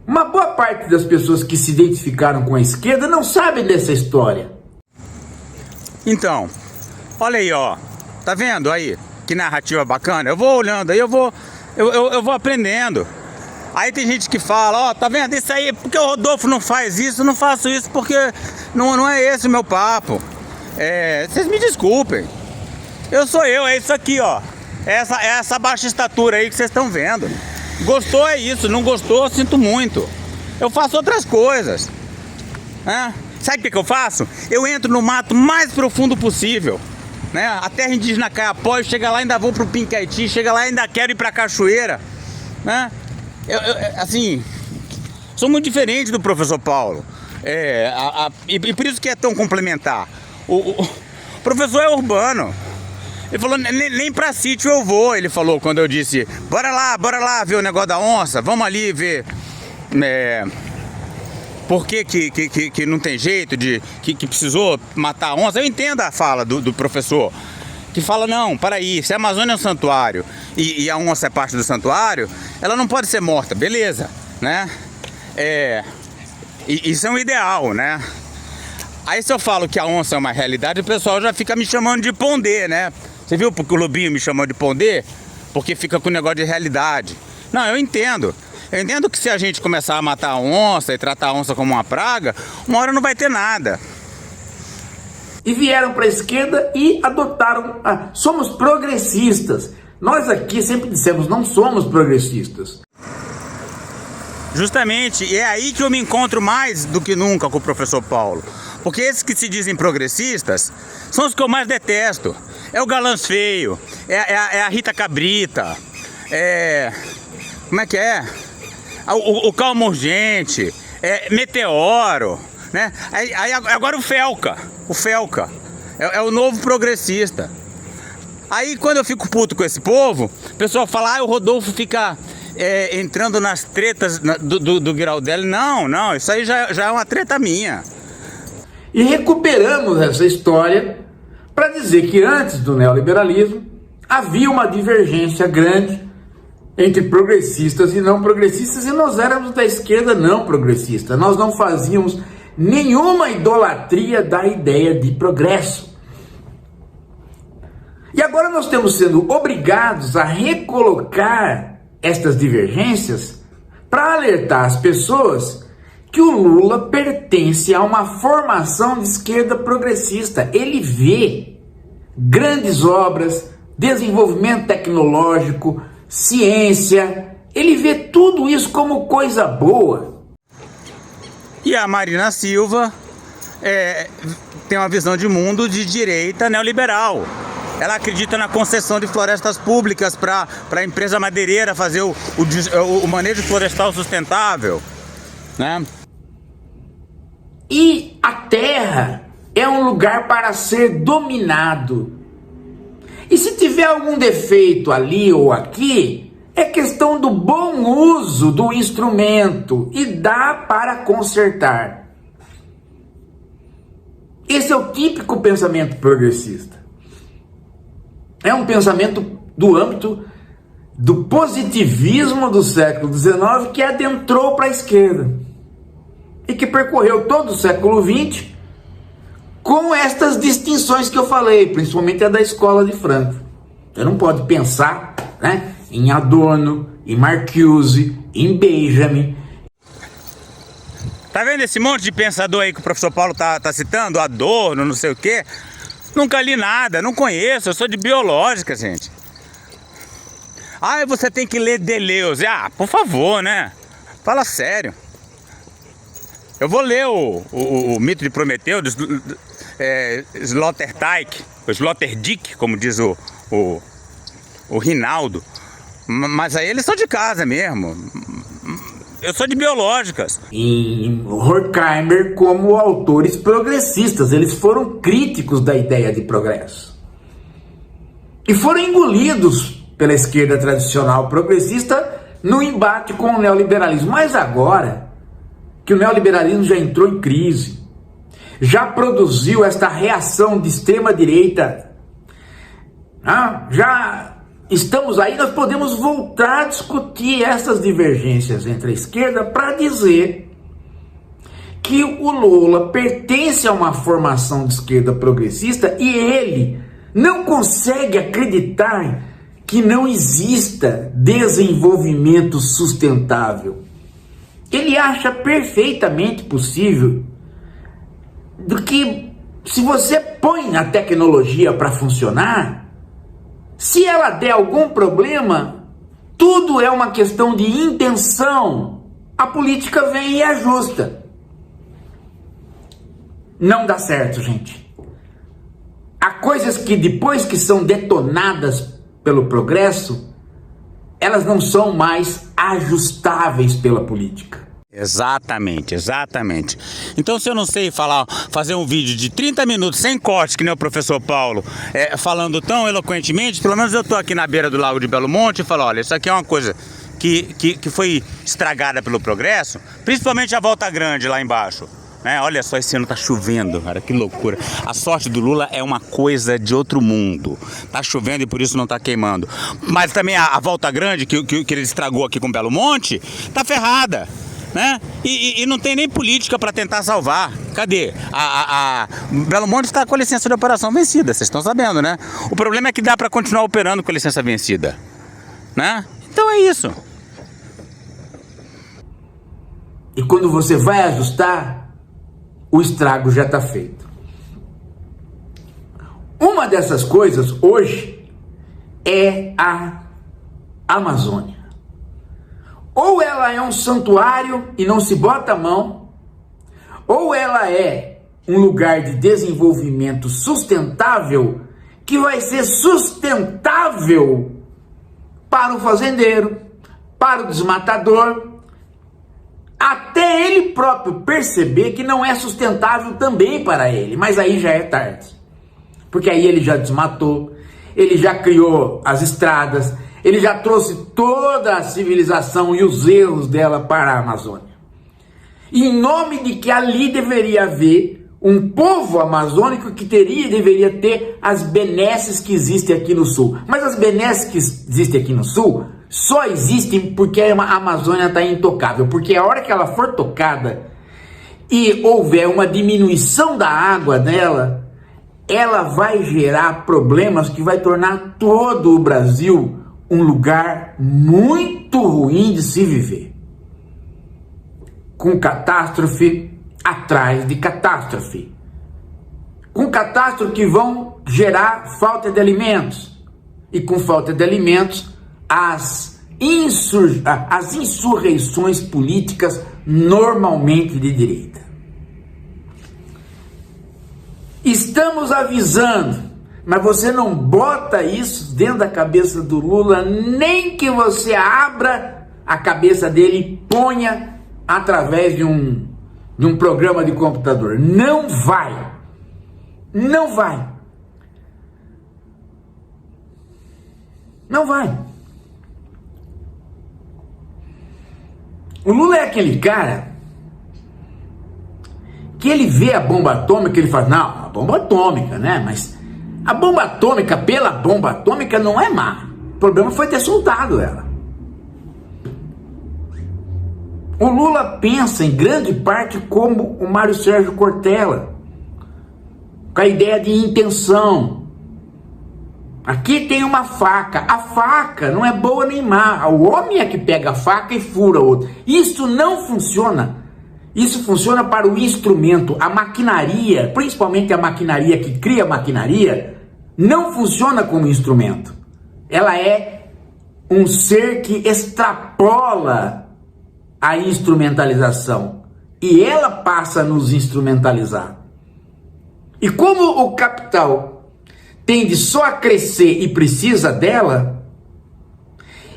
Uma boa parte das pessoas que se identificaram com a esquerda não sabem dessa história. Então, olha aí, ó. Tá vendo aí? Que narrativa bacana. Eu vou olhando aí, eu vou aprendendo. Aí tem gente que fala, ó, tá vendo? Isso aí, porque o Rodolfo não faz isso, não faço isso, porque não é esse o meu papo. Vocês me desculpem. Eu sou eu, é isso aqui, ó. Essa baixa estatura aí que vocês estão vendo. Gostou é isso, não gostou, sinto muito. Eu faço outras coisas. Sabe o que eu faço? Eu entro no mato mais profundo possível. A terra indígena Caiapó, chega lá, ainda vou pro Pincaiti, chega lá, ainda quero ir pra cachoeira. Eu, assim, sou muito diferente do professor Paulo. E por isso que é tão complementar. O professor é urbano. Ele falou, nem pra sítio eu vou, ele falou quando eu disse, bora lá ver o negócio da onça, vamos ali ver por que não tem jeito, que precisou matar a onça. Eu entendo a fala do professor. que fala, não, para aí, se a Amazônia é um santuário e a onça é parte do santuário, ela não pode ser morta, beleza, né? Isso é um ideal, né? Aí se eu falo que a onça é uma realidade, o pessoal já fica me chamando de pondê, né? Você viu porque o Lobinho me chamou de pondê? Porque fica com o negócio de realidade. Não, eu entendo. Eu entendo que se a gente começar a matar a onça e tratar a onça como uma praga, uma hora não vai ter nada. E vieram para a esquerda e adotaram... somos progressistas. Nós aqui sempre dissemos, não somos progressistas. Justamente, e é aí que eu me encontro mais do que nunca com o professor Paulo. Porque esses que se dizem progressistas são os que eu mais detesto. É o Galãs Feio, é a Rita Cabrita, como é que é? O Calma Urgente, Meteoro, né? Aí agora o Felca é o novo progressista. Aí quando eu fico puto com esse povo, o pessoal fala, o Rodolfo fica entrando nas tretas do Giraldelli. Não, isso aí já é uma treta minha. E recuperamos essa história para dizer que antes do neoliberalismo havia uma divergência grande entre progressistas e não progressistas, e nós éramos da esquerda não progressista. Nós não fazíamos nenhuma idolatria da ideia de progresso. E agora nós estamos sendo obrigados a recolocar estas divergências para alertar as pessoas que o Lula pertence a uma formação de esquerda progressista. Ele vê grandes obras, desenvolvimento tecnológico, ciência, ele vê tudo isso como coisa boa. E a Marina Silva tem uma visão de mundo de direita neoliberal. Ela acredita na concessão de florestas públicas para a empresa madeireira fazer o manejo florestal sustentável, né? E a terra é um lugar para ser dominado. E se tiver algum defeito ali ou aqui, é questão do bom uso do instrumento e dá para consertar. Esse é o típico pensamento progressista. É um pensamento do âmbito do positivismo do século XIX que adentrou para a esquerda e que percorreu todo o século XX com estas distinções que eu falei, principalmente a da escola de Frankfurt. Você não pode pensar, né, em Adorno, em Marcuse, em Benjamin. Tá vendo esse monte de pensador aí que o professor Paulo tá citando? Adorno, não sei o quê. Nunca li nada, não conheço, eu sou de biológica, gente. Você tem que ler Deleuze. Por favor, né? Fala sério. Eu vou ler o Mito de Prometeu, Sloterdijk, o Sloterdijk, como diz o Rinaldo. Mas aí eles são de casa mesmo. Eu sou de biológicas. Em Horkheimer como autores progressistas, eles foram críticos da ideia de progresso. E foram engolidos pela esquerda tradicional progressista no embate com o neoliberalismo. Mas agora que o neoliberalismo já entrou em crise, já produziu esta reação de extrema direita, já estamos aí, nós podemos voltar a discutir essas divergências entre a esquerda para dizer que o Lula pertence a uma formação de esquerda progressista e ele não consegue acreditar que não exista desenvolvimento sustentável. Ele acha perfeitamente possível do que, se você põe a tecnologia para funcionar, se ela der algum problema, tudo é uma questão de intenção. A política vem e ajusta. Não dá certo, gente. Há coisas que depois que são detonadas pelo progresso, elas não são mais ajustáveis pela política. Exatamente. Então, se eu não sei fazer um vídeo de 30 minutos sem corte, que nem o professor Paulo, falando tão eloquentemente, pelo menos eu tô aqui na beira do Lago de Belo Monte e falo, olha, isso aqui é uma coisa que foi estragada pelo progresso, principalmente a Volta Grande lá embaixo. né? Olha só, esse ano tá chovendo, cara, que loucura. A sorte do Lula é uma coisa de outro mundo. Tá chovendo e por isso não tá queimando. Mas também a Volta Grande, que ele estragou aqui com Belo Monte, tá ferrada, né? E não tem nem política para tentar salvar. Cadê? Belo Monte está com a licença de operação vencida, vocês estão sabendo, né? O problema é que dá para continuar operando com a licença vencida, né? Então é isso. E quando você vai ajustar, o estrago já está feito. Uma dessas coisas hoje é a Amazônia. Ou ela é um santuário e não se bota a mão, ou ela é um lugar de desenvolvimento sustentável que vai ser sustentável para o fazendeiro, para o desmatador, até ele próprio perceber que não é sustentável também para ele, mas aí já é tarde. Porque aí ele já desmatou, ele já criou as estradas, ele já trouxe toda a civilização e os erros dela para a Amazônia. E em nome de que ali deveria haver um povo amazônico que deveria ter as benesses que existem aqui no sul. Mas as benesses que existem aqui no sul só existem porque a Amazônia está intocável. Porque a hora que ela for tocada e houver uma diminuição da água dela, ela vai gerar problemas que vai tornar todo o Brasil um lugar muito ruim de se viver. Com catástrofe atrás de catástrofe. Com catástrofe que vão gerar falta de alimentos. E com falta de alimentos, as insurreições políticas normalmente de direita. Estamos avisando, mas você não bota isso dentro da cabeça do Lula, nem que você abra a cabeça dele e ponha através de um programa de computador. Não vai. Não vai. Não vai. O Lula é aquele cara que ele vê a bomba atômica e ele fala, não, a bomba atômica, né? Mas a bomba atômica, pela bomba atômica, não é má. O problema foi ter soltado ela. O Lula pensa em grande parte como o Mário Sérgio Cortella, com a ideia de intenção. Aqui tem uma faca. A faca não é boa nem má. O homem é que pega a faca e fura o outro. Isso não funciona. Isso funciona para o instrumento. A maquinaria, principalmente a maquinaria que cria maquinaria, não funciona como instrumento. Ela é um ser que extrapola a instrumentalização. E ela passa a nos instrumentalizar. E como o capital tende só a crescer e precisa dela,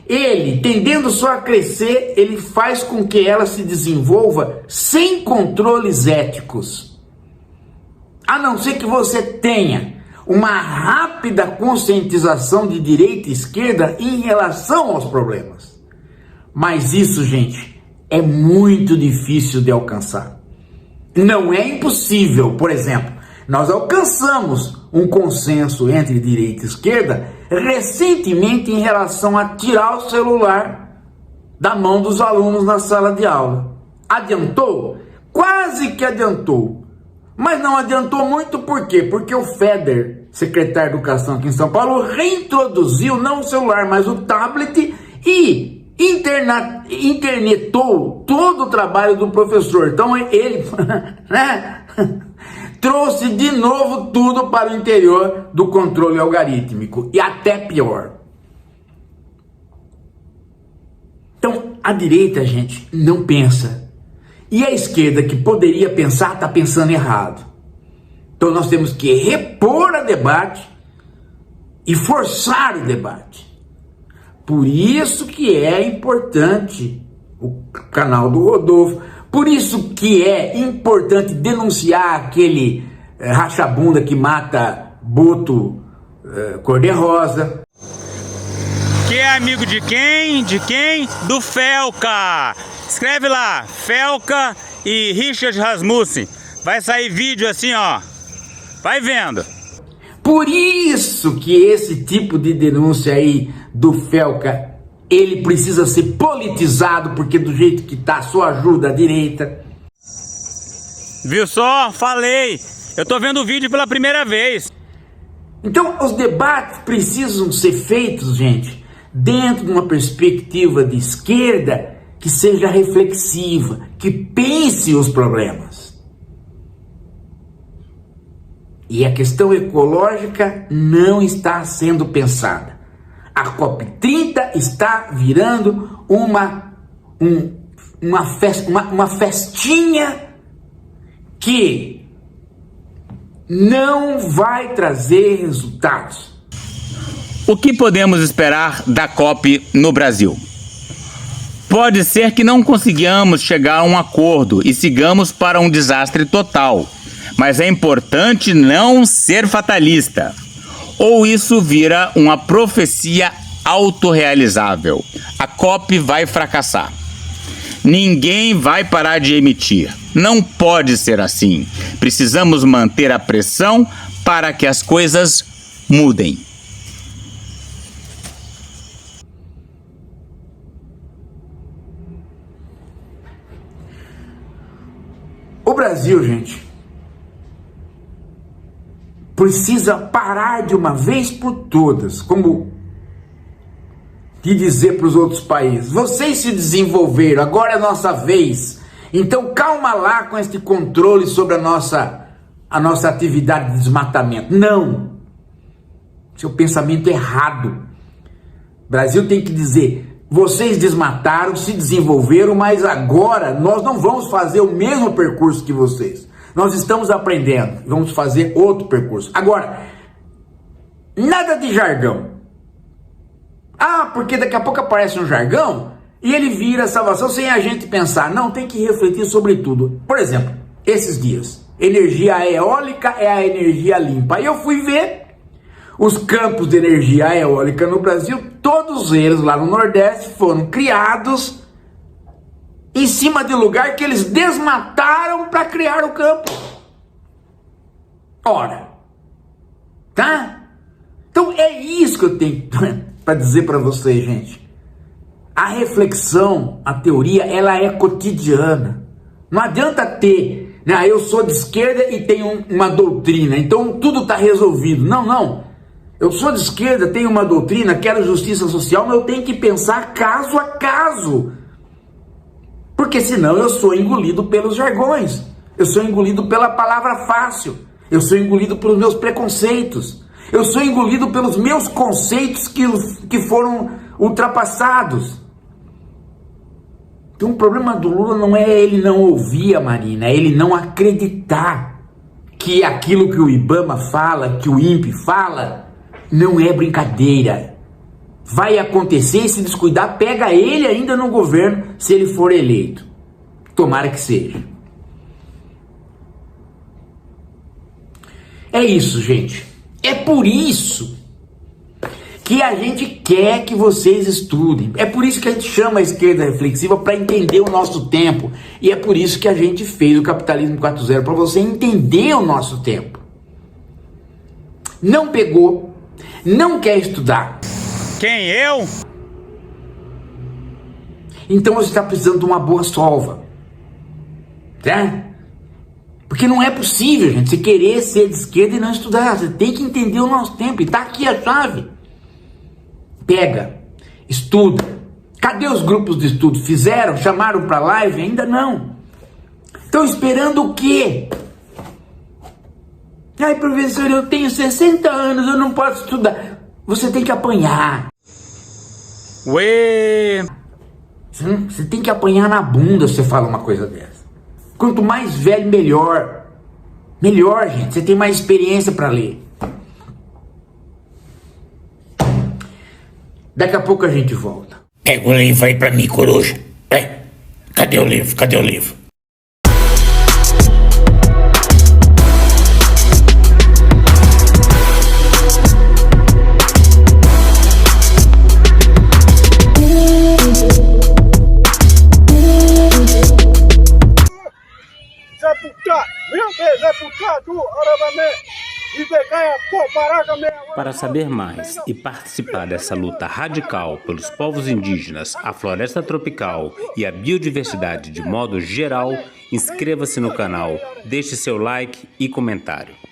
ele, tendendo só a crescer, ele faz com que ela se desenvolva sem controles éticos. A não ser que você tenha uma rápida conscientização de direita e esquerda em relação aos problemas. Mas isso, gente, é muito difícil de alcançar. Não é impossível. Por exemplo, nós alcançamos um consenso entre direita e esquerda recentemente em relação a tirar o celular da mão dos alunos na sala de aula. Adiantou? Quase que adiantou. Mas não adiantou muito, por quê? Porque o Feder, secretário de Educação aqui em São Paulo, reintroduziu não o celular, mas o tablet e internetou todo o trabalho do professor. Então ele, né, trouxe de novo tudo para o interior do controle algorítmico. E até pior. Então, a direita, gente, não pensa. E a esquerda, que poderia pensar, está pensando errado. Então nós temos que repor o debate e forçar o debate. Por isso que é importante o canal do Rodolfo. Por isso que é importante denunciar aquele rachabunda que mata boto cor-de-rosa. Que é amigo de quem? De quem? Do Felca. Escreve lá, Felca e Richard Rasmussen. Vai sair vídeo assim, ó. Vai vendo. Por isso que esse tipo de denúncia aí do Felca, ele precisa ser politizado, porque do jeito que tá só ajuda a direita. Viu só? Falei. Eu tô vendo o vídeo pela primeira vez. Então, os debates precisam ser feitos, gente, dentro de uma perspectiva de esquerda que seja reflexiva, que pense os problemas. E a questão ecológica não está sendo pensada. A COP30 está virando uma festinha que não vai trazer resultados. O que podemos esperar da COP no Brasil? Pode ser que não consigamos chegar a um acordo e sigamos para um desastre total. Mas é importante não ser fatalista. Ou isso vira uma profecia autorrealizável. A COP vai fracassar. Ninguém vai parar de emitir. Não pode ser assim. Precisamos manter a pressão para que as coisas mudem. O Brasil, gente, precisa parar de uma vez por todas, como de dizer para os outros países: vocês se desenvolveram, agora é a nossa vez, então calma lá com este controle sobre a nossa atividade de desmatamento. Não, seu pensamento é errado. O Brasil tem que dizer: vocês desmataram, se desenvolveram, mas agora nós não vamos fazer o mesmo percurso que vocês. Nós estamos aprendendo, vamos fazer outro percurso. Agora, nada de jargão. Ah, porque daqui a pouco aparece um jargão e ele vira salvação sem a gente pensar. Não, tem que refletir sobre tudo. Por exemplo, esses dias, energia eólica é a energia limpa. Aí eu fui ver os campos de energia eólica no Brasil, todos eles lá no Nordeste foram criados em cima de lugar que eles desmataram para criar o campo. Ora, tá? Então é isso que eu tenho para dizer para vocês, gente. A reflexão, a teoria, ela é cotidiana. Não adianta ter, né, eu sou de esquerda e tenho uma doutrina, então tudo está resolvido. Não, não. Eu sou de esquerda, tenho uma doutrina, quero justiça social, mas eu tenho que pensar caso a caso. Porque senão eu sou engolido pelos jargões, eu sou engolido pela palavra fácil, eu sou engolido pelos meus preconceitos, eu sou engolido pelos meus conceitos que foram ultrapassados. Então o problema do Lula não é ele não ouvir a Marina, é ele não acreditar que aquilo que o IBAMA fala, que o INPE fala, não é brincadeira. Vai acontecer e se descuidar, pega ele ainda no governo se ele for eleito. Tomara que seja. É isso, gente. É por isso que a gente quer que vocês estudem. É por isso que a gente chama a esquerda reflexiva, para entender o nosso tempo. E é por isso que a gente fez o Capitalismo 4.0, para você entender o nosso tempo. Não pegou, não quer estudar. Quem, eu? Então você está precisando de uma boa solva, tá? Porque não é possível, gente, você querer ser de esquerda e não estudar. Você tem que entender o nosso tempo, e tá aqui a chave. Pega, estuda. Cadê os grupos de estudo? Fizeram? Chamaram para live? Ainda não. Estão esperando o quê? Ai, professor, eu tenho 60 anos, eu não posso estudar. Você tem que apanhar. Ué! Você tem que apanhar na bunda se você fala uma coisa dessa. Quanto mais velho, melhor. Melhor, gente. Você tem mais experiência para ler. Daqui a pouco a gente volta. Pega o livro aí pra mim, coruja. Cadê o livro? Cadê o livro? Para saber mais e participar dessa luta radical pelos povos indígenas, a floresta tropical e a biodiversidade de modo geral, inscreva-se no canal, deixe seu like e comentário.